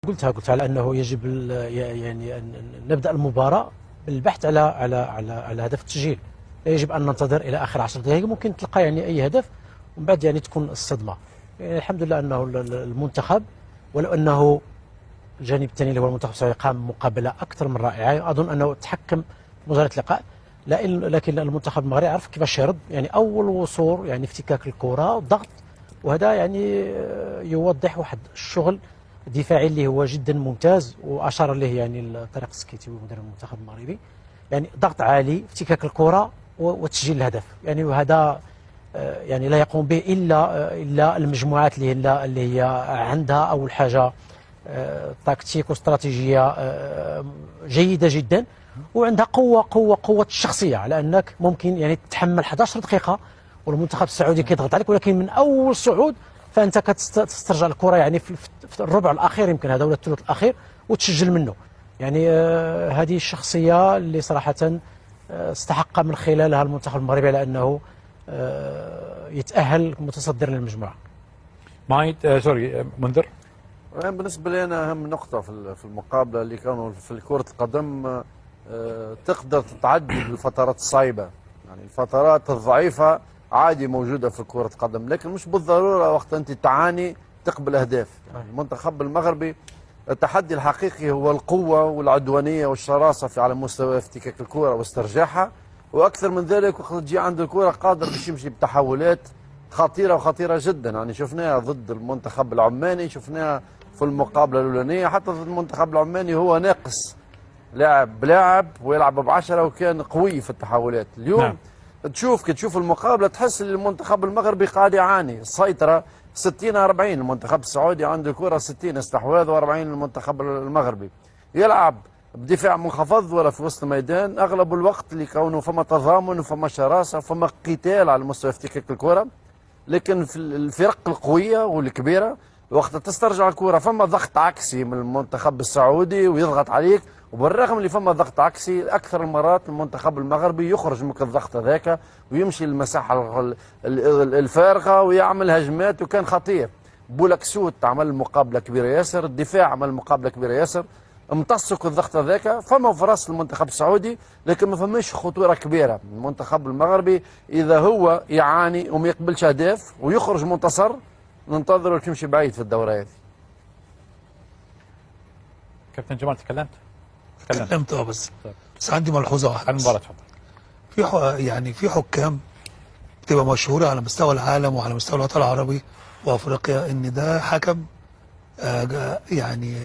قلتها على انه يجب يعني ان نبدا المباراه بالبحث على هدف التسجيل. لا يجب ان ننتظر الى اخر 10 دقائق، ممكن تلقى يعني اي هدف ومن بعد يعني تكون الصدمه. يعني الحمد لله انه المنتخب، ولو انه الجانب الثاني اللي هو المنتخب السعودي قام مقابله اكثر من رائعه، اظن انه تحكم في مجريات اللقاء، لكن المنتخب المغربي عرف كيفاش يرد. يعني اول وصول يعني افتكاك الكره والضغط، وهذا يعني يوضح واحد الشغل دفاعي اللي هو جدا ممتاز، واشار له يعني طارق السكيتي مدرب المنتخب المغربي. يعني ضغط عالي، افتكاك الكره وتسجيل الهدف. يعني وهذا يعني لا يقوم به الا المجموعات اللي هي عندها اول حاجه تكتيك واستراتيجيه جيده جدا، وعندها قوه الشخصيه، على انك ممكن يعني تتحمل 11 دقيقه والمنتخب السعودي كيضغط عليك، ولكن من اول صعود فانت كتسترجع الكره يعني في الربع الاخير يمكن هذا، ولا الثلث الاخير، وتسجل منه. يعني هذه الشخصيه اللي صراحه استحق من خلالها المنتخب المغربي على انه يتاهل متصدر للمجموعه. مايت سوري منذر. بالنسبه لي انا اهم نقطه في المقابله اللي كانوا في كره القدم، تقدر تتعدي بالفترات الصعيبه. يعني الفترات الضعيفه عادي موجوده في كره القدم، لكن مش بالضروره وقت انت تعاني تقبل اهداف. يعني المنتخب المغربي التحدي الحقيقي هو القوه والعدوانيه والشراسه على مستوى افتكاك الكره واسترجاعها، واكثر من ذلك وقت تجي عند الكره قادر باش يمشي بتحولات خطيره جدا. يعني شفناها ضد المنتخب العماني، شفناها في المقابله الاولانيه، حتى ضد المنتخب العماني هو ناقص لاعب بلاعب ويلعب ب10 وكان قوي في التحولات. اليوم نعم. كتشوف المقابله تحس ان المنتخب المغربي قاعد يعاني. السيطره 60-40، المنتخب السعودي عنده كره 60 استحواذ و40 المنتخب المغربي. يلعب بدفاع منخفض ولا في وسط الميدان اغلب الوقت لكونه فما تضامن وفما شراسه وفما قتال على مستوى افتكاك الكره. لكن في الفرق القويه والكبيره وقت تسترجع الكره فما ضغط عكسي من المنتخب السعودي ويضغط عليك، وبالرغم اللي فما ضغط عكسي اكثر المرات المنتخب المغربي يخرج من الضغط هذاك ويمشي للمساحه الفارغه ويعمل هجمات، وكان خطير. بولاكسوت عمل مقابله كبيره ياسر، الدفاع عمل مقابله كبيره ياسر، امتصوا الضغط هذاك. فما فرص للمنتخب السعودي لكن ما فماش خطوره كبيره. المنتخب المغربي اذا هو يعاني وما يقبلش اهداف ويخرج منتصر ننتظر تمشي بعيد في الدوره هذه. كابتن جمال تكلمت بس عندي ملحوظه واحده. المباراه تفضل. يعني في حكام بتبقى مشهوره على مستوى العالم وعلى مستوى الوطن العربي وافريقيا ان ده حكم يعني